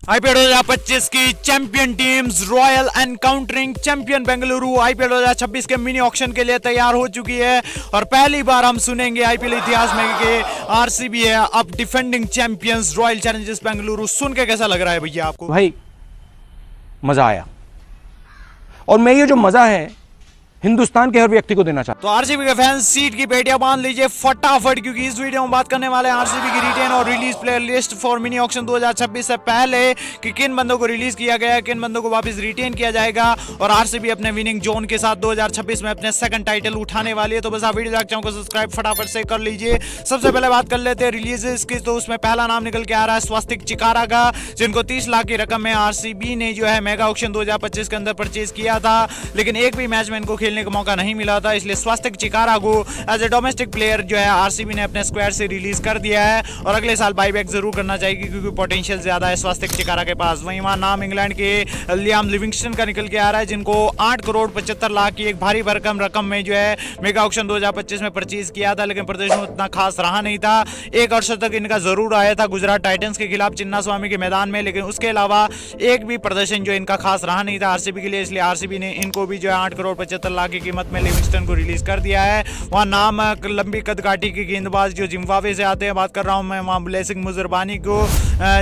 IPL 2025 की champion teams royal encountering champion Bengaluru IPL 2026 के mini auction के लिए तैयार हो चुकी है और पहली बार हम सुनेंगे आईपीएल इतिहास में कि आरसीबी है अब defending champions Royal Challengers Bengaluru. सुन के कैसा लग रहा है भैया आपको? भाई मजा आया और मैं ये जो मजा है हिंदुस्तान के हर व्यक्ति को देना चाहता तो आरसीबी के फैंस सीट की पेटियां बांध लीजिए फटाफट, क्योंकि इस वीडियो में बात करने वाले हैं आरसीबी की रिटेन और release player list for mini auction 2026 से पहले कि किन बंदों को रिलीज किया गया है, किन बंदों को वापस रिटेन किया जाएगा और आरसीबी अपने विनिंग जोन के साथ 2026 में अपने सेकंड टाइटल उठाने वाली है। तो बस आप वीडियो चैनल को सब्सक्राइब फटाफट से कर लीजिए। सबसे पहले बात कर लेते हैं रिलीजेस की, तो उसमें पहला नाम निकल के आ रहा है स्वास्तिक चिकारा का, जिनको 30 लाख की रकम में आरसीबी ने जो है मेगा ऑक्शन 2025 के अंदर परचेज किया था, लेकिन एक भी मैच में इनको खेलने का मौका नहीं मिला था, इसलिए स्वास्तिक चिकारा को एज ए डोमेस्टिक प्लेयर जो है आरसीबी ने अपने स्क्वाड से रिलीज कर दिया है और अगले साल बाईबैक जरूर करना चाहिए क्योंकि पोटेंशियल ज्यादा है स्वास्तिक चिकारा के पास। वहीं वहां नाम इंग्लैंड के लियाम लिविंगस्टन का निकल के आ रहा है, जिनको 8 करोड़ 75 लाख की एक भारी भरकम रकम में जो है मेगा ऑक्शन 2025 में परचेज किया था, लेकिन प्रदर्शन उतना खास रहा नहीं था। एक अरसे तक इनका जरूर आया था गुजरात टाइटंस के खिलाफ चिन्ना स्वामी के मैदान में, लेकिन उसके अलावा एक भी प्रदर्शन जो इनका खास रहा नहीं था आरसीबी के लिए, इसलिए आरसीबी ने इनको भी जो है 8 करोड़ 75 लाख की कीमत में लिविंगस्टन को रिलीज कर दिया है। वहां नाम लंबी कदकाठी के गेंदबाज जो जिम्बाब्वे से आते हैं, बात कर रहा हूं मैं वहां ब्लेसिंग मुजरबानी को,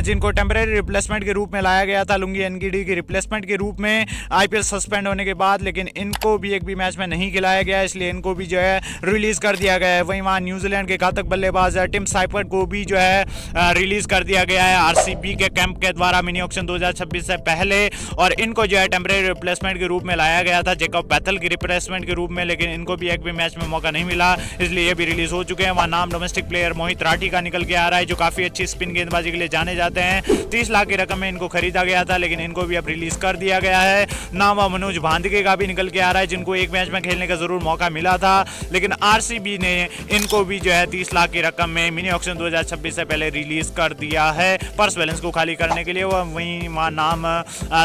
जिनको टेम्परेरी रिप्लेसमेंट के रूप में लाया गया था लुंगी एनगिडी की रिप्लेसमेंट के रूप में आईपीएल सस्पेंड होने के बाद, लेकिन इनको भी एक भी मैच में नहीं खिलाया गया, इसलिए इनको भी जो है रिलीज कर दिया गया है। वहीं वहां न्यूजीलैंड के घातक बल्लेबाज टिम साइफर्ट को भी जो है रिलीज कर दिया गया है आरसीबी के कैंप के द्वारा मिनी ऑक्शन 2026 से पहले, और इनको जो है टेम्परेरी रिप्लेसमेंट के रूप में लाया गया था जैकब बैथल की रिप्लेसमेंट के रूप में, लेकिन इनको भी एक भी मैच में मौका नहीं मिला, इसलिए ये भी रिलीज हो चुके हैं। वहां नाम डोमेस्टिक प्लेयर मोहित राठी का निकल के आ रहा है, जो काफी अच्छी स्पिन गेंदबाजी के लिए जाने जाते हैं। 30 लाख की रकम में इनको खरीदा गया था, लेकिन इनको भी अब रिलीज कर दिया गया है। नाम मनोज भांदके का भी निकल के आ रहा है, जिनको एक मैच में खेलने का जरूर मौका मिला था, लेकिन आरसीबी ने इनको भी जो है 30 लाख की रकम में मिनी ऑक्शन 2026 से पहले रिलीज कर दिया है पर्स बैलेंस को खाली करने के लिए। वहीं वहां नाम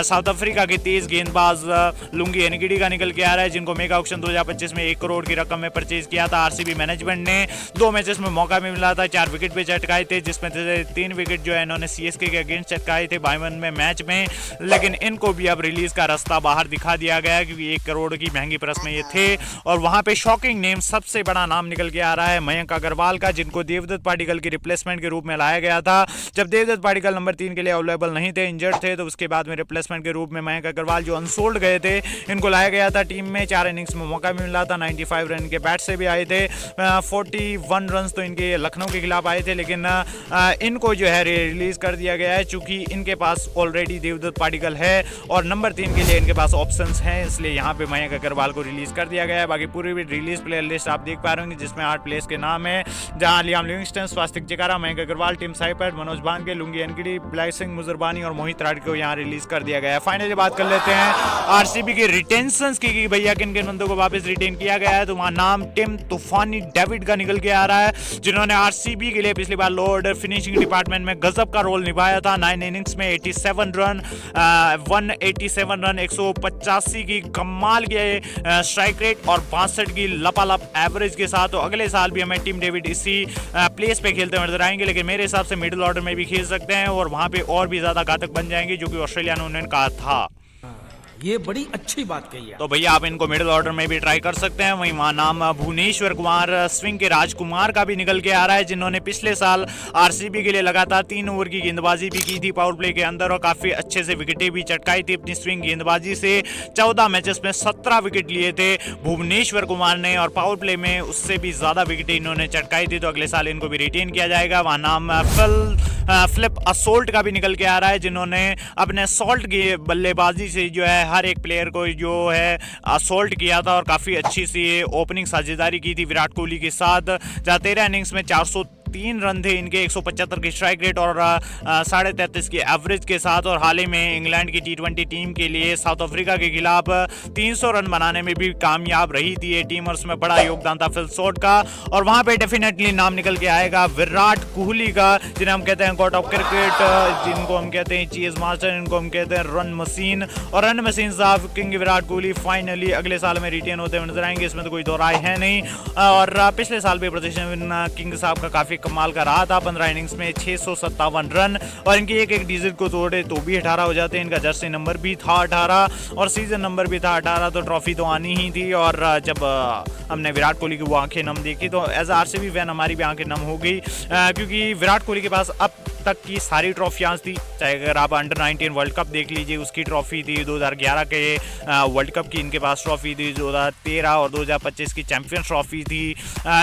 साउथ अफ्रीका के तेज गेंदबाज लुंगी एनगिडी का निकल के आ रहा है, जिनको मेगा ऑक्शन 2025 में 1 करोड़ की रकम में परचेज किया था आरसीबी मैनेजमेंट ने। 2 मैचेस में मौका भी मिला था, 4 विकेट पे चटकाए थे, जिसमें से 3 विकेट जो है इन्होंने सीएसके के अगेंस्ट चटकाए थे 52 में मैच में, लेकिन इनको भी अब रिलीज का रास्ता बाहर दिखा दिया गया क्योंकि 1 करोड़ की महंगी परस में ये थे। और वहां पे शॉकिंग नेम, सबसे बड़ा नाम निकल के आ रहा है मयंक अग्रवाल का, जिनको देवदत्त पाटिकल की रिप्लेसमेंट के रूप में लाया गया था। जब देवदत्त पाटिकल नंबर 3 के लिए अवेलेबल नहीं थे, इंजर्ड थे, तो उसके बाद में रिप्लेसमेंट के रूप में मयंक अग्रवाल जो अनसोल्ड गए थे, इनको लाया गया था टीम में। 4 इनिंग्स में मौका भी मिला था, 95 रन के बैट से भी आए थे, 41 रन तो इनके लखनऊ के खिलाफ आए थे, लेकिन इनको जो है रिलीज कर दिया गया है चूंकि इनके पास ऑलरेडी देवदत्त पाटिकल है और नंबर 3 के लिए इनके पास ऑप्शंस हैं, इसलिए यहाँ पे मयंक अग्रवाल को रिलीज कर दिया गया है। बाकी पूरी भी रिलीज प्लेयर लिस्ट आप देख पा रहे होंगे, जिसमें 8 प्लेयर्स के नाम है, जहां Liam Livingstone, Swastik Chikara, Mayank Agarwal, Tim Seifert, Manoj Bhandage, Lungi Ngidi, Blessing Muzarabani और मोहित राठी को यहाँ रिलीज कर दिया गया है। फाइनली बात कर लेते हैं आरसीबी के रिटेंशंस की भैया किन किन बंदों को वापस रिटेन किया गया है। तो वहां नाम टिम तूफानी डेविड का निकल के आ रहा है, जिन्होंने आरसीबी के लिए पिछली बार लो ऑर्डर फिनिशिंग डिपार्टमेंट में गजब का रोल निभाया था। 9 इनिंग्स में 87 रन, 187 रन, 185 की कमाल के स्ट्राइक रेट और 62 की लपालप एवरेज के साथ। तो अगले साल भी हमें टिम डेविड इसी प्लेस पे खेलते नजर आएंगे, लेकिन मेरे हिसाब से मिडिल ऑर्डर में भी खेल सकते हैं और वहां पे और भी ज्यादा घातक बन जाएंगे, जो कि ऑस्ट्रेलिया ने उन्होंने कहा था। ये बड़ी अच्छी बात कही है। तो भैया आप इनको मिडिल ऑर्डर में भी ट्राई कर सकते हैं। वहीं वहां नाम भुवनेश्वर कुमार स्विंग के राजकुमार का भी निकल के आ रहा है, जिन्होंने पिछले साल आरसीबी के लिए लगातार 3 ओवर की गेंदबाजी भी की थी पावर प्ले के अंदर और काफी अच्छे से विकेटें भी चटकाई थी अपनी स्विंग गेंदबाजी से। 14 मैचेस में 17 विकेट लिए थे भुवनेश्वर कुमार ने और पावर प्ले में उससे भी ज्यादा विकेटें इन्होंने चटकाई थी, तो अगले साल इनको भी रिटेन किया जाएगा। वहां नाम फ्लिप असोल्ट का भी निकल के आ रहा है, जिन्होंने अपने सॉल्ट की बल्लेबाजी से जो है हर एक प्लेयर को जो है असोल्ट किया था और काफी अच्छी सी ओपनिंग साझेदारी की थी विराट कोहली के साथ, जहां 13 इनिंग्स में 403 रन थे इनके, 175 की स्ट्राइक रेट और 33.5 की एवरेज के साथ। और हाल ही में इंग्लैंड की T20 टीम के लिए साउथ अफ्रीका के खिलाफ 300 रन बनाने में भी कामयाब रही थी ये टीम और उसमें बड़ा योगदान था फिल शॉट का। और वहां पे डेफिनेटली नाम निकल के आएगा विराट कोहली का, जिन्हें हम कहते हैं गॉड ऑफ क्रिकेट, जिनको हम कहते हैं चीज मास्टर, इनको हम कहते हैं रन मशीन। और रन मशीन साहब किंग विराट कोहली फाइनली अगले साल में रिटेन होते हुए नजर आएंगे, इसमें तो कोई दो राय है नहीं। और पिछले साल भी प्रदर्शन किंग साहब का काफी कमाल का रहा था। 15 इनिंग्स में 657 रन और इनकी एक डिजिट को तोड़े तो भी 18 हो जाते हैं। इनका जर्सी नंबर भी था 18 और सीजन नंबर भी था 18, तो ट्रॉफी तो आनी ही थी। और जब हमने विराट कोहली की वो आंखें नम देखी तो एज आरसीबी फैन हमारी भी आंखें नम हो गई, क्योंकि विराट कोहली के पास अब तक की सारी ट्रॉफियां थी। चाहे अगर आप अंडर 19 वर्ल्ड कप देख लीजिए, उसकी ट्रॉफी थी। 2011 के वर्ल्ड कप की इनके पास ट्रॉफी थी। 2013 और 2025 की चैंपियंस ट्रॉफी थी।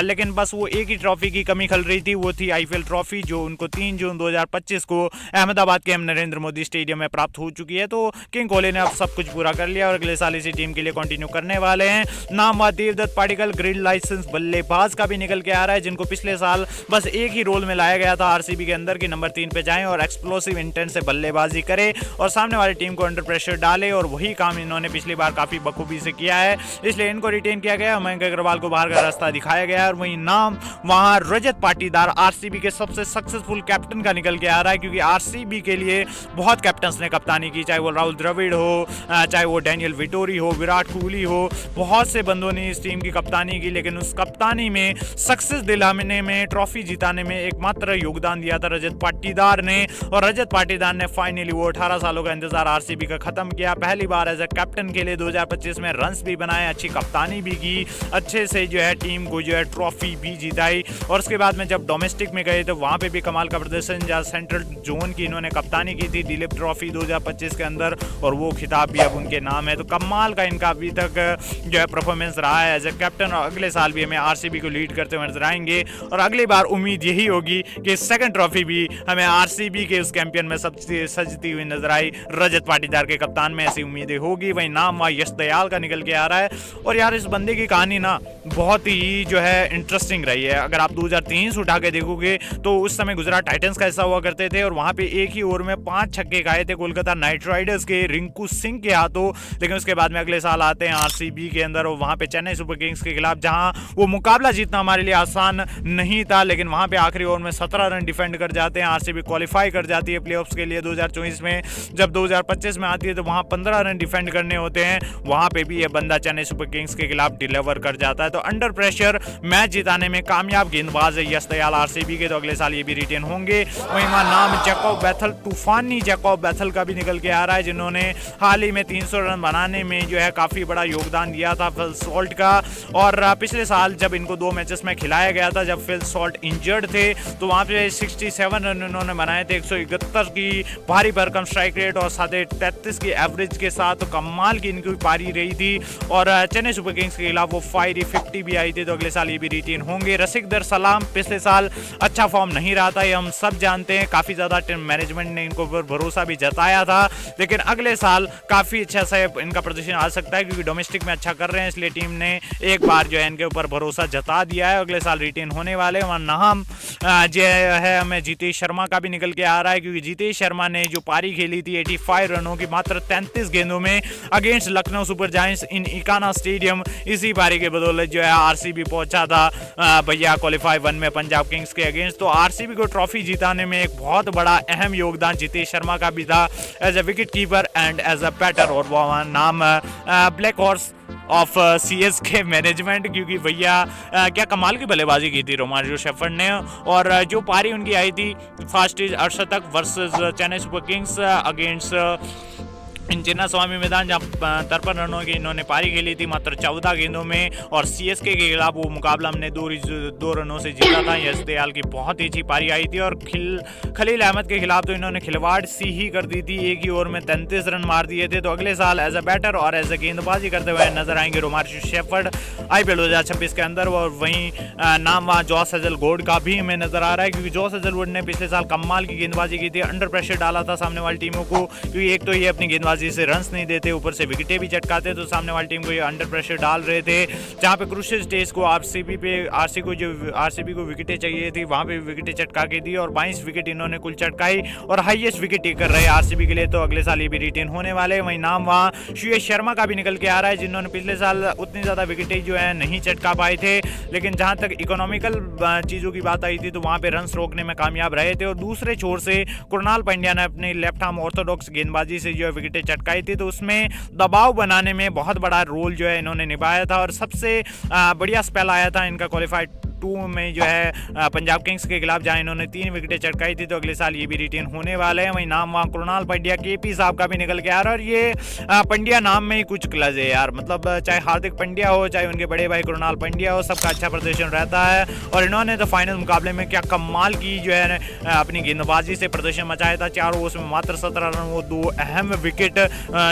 लेकिन बस वो एक ही ट्रॉफी की कमी खल रही थी, वो थी आईपीएल ट्रॉफी, जो उनको 3 जून 2025 को अहमदाबाद के नरेंद्र मोदी स्टेडियम में प्राप्त हो चुकी है। तो किंग कोहली ने अब सब कुछ पूरा कर लिया और अगले साल इसी टीम के लिए कंटिन्यू करने वाले हैं। नाम हुआ देवदत्त पाडिक्कल, ग्रिड लाइसेंस बल्लेबाज का भी निकल के आ रहा है, जिनको पिछले साल बस एक ही रोल में लाया गया था आरसीबी के अंदर कि नंबर 3 पे जाएं और एक्सप्लोसिव इंटेंट से बल्लेबाजी करे और सामने वाली टीम को अंडर प्रेशर डाले, और वही काम इन्होंने पिछली बार काफी बखूबी से किया है, इसलिए इनको रिटेन किया गया। मयंक अग्रवाल को बाहर का रास्ता दिखाया गया और वही नाम वहां रजत पाटीदार, आरसीबी के सबसे सक्सेसफुल कैप्टन का निकल के आ रहा है, क्योंकि आरसीबी के लिए बहुत कैप्टन्स ने कप्तानी की, चाहे वो राहुल द्रविड़ हो, चाहे वो डैनियल विटोरी हो, विराट कोहली हो, बहुत से बंदों ने इस टीम की कप्तानी की, लेकिन उस कप्तानी में सक्सेस दिलाने में, ट्रॉफी जिताने में एकमात्र योगदान दिया था रजत पाटीदार ने। और रजत पाटीदार ने फाइनली वो 18 सालों का इंतजार आरसीबी का खत्म किया। पहली बार एज ए कैप्टन खेले, 2025 में रन्स भी बनाए, अच्छी कप्तानी भी की, अच्छे से जो है टीम को जो है ट्रॉफी भी जिताई। और उसके बाद में जब डोमेस्टिक में गए तो वहां पे भी कमाल का प्रदर्शन, जहाँ सेंट्रल जोन की इन्होंने कप्तानी की थी दिलीप ट्रॉफी 2025 के अंदर, और वो खिताब भी अब उनके नाम है। तो कमाल का इनका अभी तक जो है परफॉर्मेंस रहा है एज ए कैप्टन, और अगले साल भी हमें आरसीबी को लीड करते हुए नजर आएंगे। और अगली बार उम्मीद यही होगी कि सेकंड ट्रॉफी भी हमें आरसीबी के उस कैंपियन में सबसे सजती हुई नजर आई, रजत पाटीदार के कप्तान में ऐसी उम्मीदें होगी। वही नाम वहाँ यश दयाल का निकल के आ रहा है। और यार इस बंदे की कहानी ना बहुत ही जो है इंटरेस्टिंग रही है। अगर आप 2003 से उठा के देखोगे तो उस समय गुजरात टाइटंस का हिस्सा हुआ करते थे, और वहां पे एक ही ओवर में 5 छक्के खाए थे कोलकाता नाइट राइडर्स के रिंकू सिंह के हाथों। लेकिन उसके बाद में अगले साल आते हैं आरसीबी के अंदर, और वहां पे चेन्नई सुपर किंग्स के खिलाफ, जहां वो मुकाबला जीतना हमारे लिए आसान नहीं था, लेकिन वहां पे आखिरी ओवर में 17 रन डिफेंड कर जाते हैं। आरसीबी क्वालिफाई कर जाती है प्लेऑफ्स के लिए 2024 में। जब 2025 में आती है तो वहां 15 रन डिफेंड करने होते हैं, वहां पे भी ये बंदा चेन्नई सुपर किंग्स के खिलाफ डिलीवर कर जाता है। तो अंडर प्रेशर मैच जिताने में कामयाब गेंदबाज है यश दयाल आरसीबी के, तो अगले साल ये भी रिटेन होंगे। वहीं नाम जैकब बैथल, तूफानी जैकब बैथल का भी निकल के आ रहा है, जिन्होंने हाल ही में 300 रन बनाने में जो है काफी बड़ा योगदान दिया था फिल सॉल्ट का। और पिछले साल जब इनको 2 मैचेस में खिलाया गया था, जब फिल सॉल्ट इंजर्ड थे, तो वहां पे 67 रन इन्होंने बनाए थे, 171 की भारी भरकम स्ट्राइक रेट और 33 की एवरेज के साथ। तो कमाल की इनकी पारी रही थी, और चेन्नई सुपर किंग्स के खिलाफ वो फायरी 50 भी आई थी, तो अगले साल ये भी रिटेन होंगे। रसिक दर सलाम पिछले साल अच्छा फॉर्म नहीं रहा था, ये हम सब जानते हैं, काफी ज्यादा टीम मैनेजमेंट ने इनको पर भरोसा भी जताया था, लेकिन अगले साल काफी अच्छा से इनका प्रदर्शन आ सकता है, क्योंकि डोमेस्टिक में अच्छा कर रहे हैं, इसलिए टीम ने एक बार जो है इनके ऊपर भरोसा जता दिया है। अगले साल रिटेन होने वाले हैं। नाम जो है हमें जीतेश शर्मा का भी निकल के आ रहा है, क्योंकि जीतेश शर्मा ने जो पारी खेली थी 85 रनों की मात्र 33 गेंदों में अगेंस्ट लखनऊ सुपर जायंट्स इन इकाना स्टेडियम, इसी पारी के बदौलत जो है आरसीबी पहुंचा था भैया क्वालिफाई 1 में पंजाब किंग्स के अगेंस्ट। तो आरसीबी को ट्रॉफी जिताने में एक बहुत बड़ा अहम योगदान जीतेश शर्मा का भी था as a wicket keeper and as a batter. और वो नाम black horse of CSK management, क्योंकि भैया क्या कमाल की बल्लेबाजी की थी रोमारियो शेफर्ड ने। और जो पारी उनकी आई थी फर्स्ट इज अर्शतक versus Chennai Super Kings against in Chinnaswamy मैदान, जहाँ 53 रनों की इन्होंने पारी खेली थी मात्र 14 गेंदों में, और सीएसके के खिलाफ वो मुकाबला हमने 2 रनों से जीता था। यश दयाल की बहुत ही अच्छी पारी आई थी, और खलील अहमद के खिलाफ तो इन्होंने खिलवाड़ सी ही कर दी थी, एक ही ओवर में 33 रन मार दिए थे। तो अगले साल एज ए बैटर और एज ए गेंदबाजी करते हुए नजर आएंगे रोमारियो शेफर्ड आईपीएल 2026 के अंदर। और वहीं नाम वहाँ जॉस हेजलवुड का भी हमें नजर आ रहा है, क्योंकि जॉस हेजलवुड ने पिछले साल कमाल की गेंदबाजी की थी, अंडर प्रेशर डाला था सामने वाली टीमों को, क्योंकि एक तो ये अपनी गेंदबाजी से रन्स नहीं देते, ऊपर से विकेटें भी चटकाते, तो सामने वाली टीम को ये अंडर प्रेशर डाल रहे थे। जहां पे क्रूशियल स्टेज को आरसीबी को विकेटें चाहिए थी, वहां पे विकेटें चटका के दी, और 22 विकेट इन्होंने कुल चटकाई, और हाईएस्ट विकेट टेकर रहे आरसीबी के लिए। तो अगले साल ये भी रिटेन होने वाले। वहीं नाम वहाँ सुयश शर्मा का भी निकल के आ रहा है, जिन्होंने पिछले साल उतनी ज्यादा विकेटें जो है नहीं चटका पाए थे, लेकिन जहां तक इकोनॉमिकल चीजों की बात आई थी तो वहां पे रन्स रोकने में कामयाब रहे थे। और दूसरे छोर से कुणाल पांड्या ने अपनी लेफ्ट आर्म ऑर्थोडॉक्स गेंदबाजी से जो है विकेटें चटकाई थी, तो उसमें दबाव बनाने में बहुत बड़ा रोल जो है इन्होंने निभाया था। और सबसे बढ़िया स्पेल आया था इनका क्वालिफाइड 2022 में जो है पंजाब किंग्स के खिलाफ जहां इन्होंने 3 विकेटें चटकाई थी, तो अगले साल ये भी रिटेन होने वाले हैं। वहीं नाम वहाँ कृणाल पंड्या केपी साहब का भी निकल के आ रहा है, और ये पंड्या नाम में ही कुछ क्लज है यार, मतलब चाहे हार्दिक पंड्या हो, चाहे उनके बड़े भाई कृणाल पंड्या हो, सबका अच्छा प्रदर्शन रहता है। और इन्होंने तो फाइनल मुकाबले में क्या कमाल की जो है अपनी गेंदबाजी से प्रदर्शन मचाया था। 4 ओवर्स में मात्र 17 रन, वो 2 अहम विकेट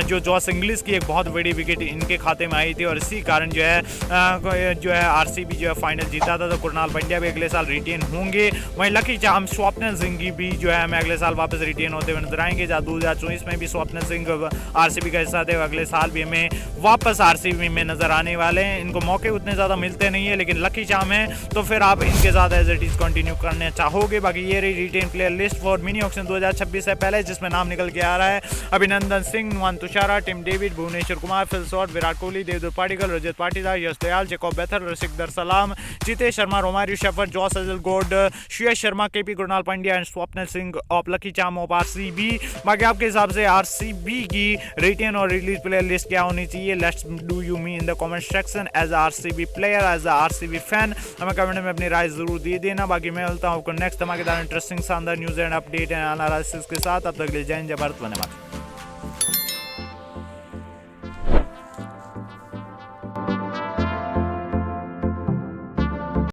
जो जॉस इंग्लिश की एक बहुत बड़ी विकेट इनके खाते में आई थी, और इसी कारण जो है आरसीबी जो है फाइनल जीता था। तो कृणाल पंड्या भी अगले साल रिटेन होंगे। वहीं लकी चाम स्वप्निल सिंह की भी जो है हमें अगले साल वापस रिटेन होते हुए नजर आएंगे। 2024 में भी स्वप्निल सिंह आरसीबी का हिस्सा थे, अगले साल भी हमें वापस आरसीबी में नजर आने वाले हैं। इनको मौके उतने ज़्यादा मिलते नहीं है, लेकिन लकी चाम है तो फिर आप इनके साथ एज इट इज कंटिन्यू करना चाहोगे। बाकी ये रही retain player list for mini auction 2026 से पहले, जिसमें नाम निकल के आ रहा है Abhinandan Singh, Nuwan Thushara, Tim David, Bhuvneshwar Kumar, Phil Short, Virat Kohli, Devdutt Padikkal, Rajat Patidar, Yash Dayal, Jacob Bethell, Rasikh Dar Salam, Jitesh Sharma, Romario Shepherd, Josh Hazlewood, Shreyas Sharma, KP Krunal Pandya and Swapnil Singh of lucky charm of RCB. बाकी आपके हिसाब से आरसीबी की रिटेन और रिलीज प्लेयर लिस्ट क्या होनी चाहिए? Let's do you me in the comment section as RCB player, as RCB fan. हमें कमेंट में अपनी राय जरूर दे देना। बाकी मैं मिलता हूँ आपको नेक्स्ट धमाकेदार इंटरेस्टिंग शानदार news and update and analysis के साथ। अब तक ले जय हिंद, जय भारत, वंदे मातरम।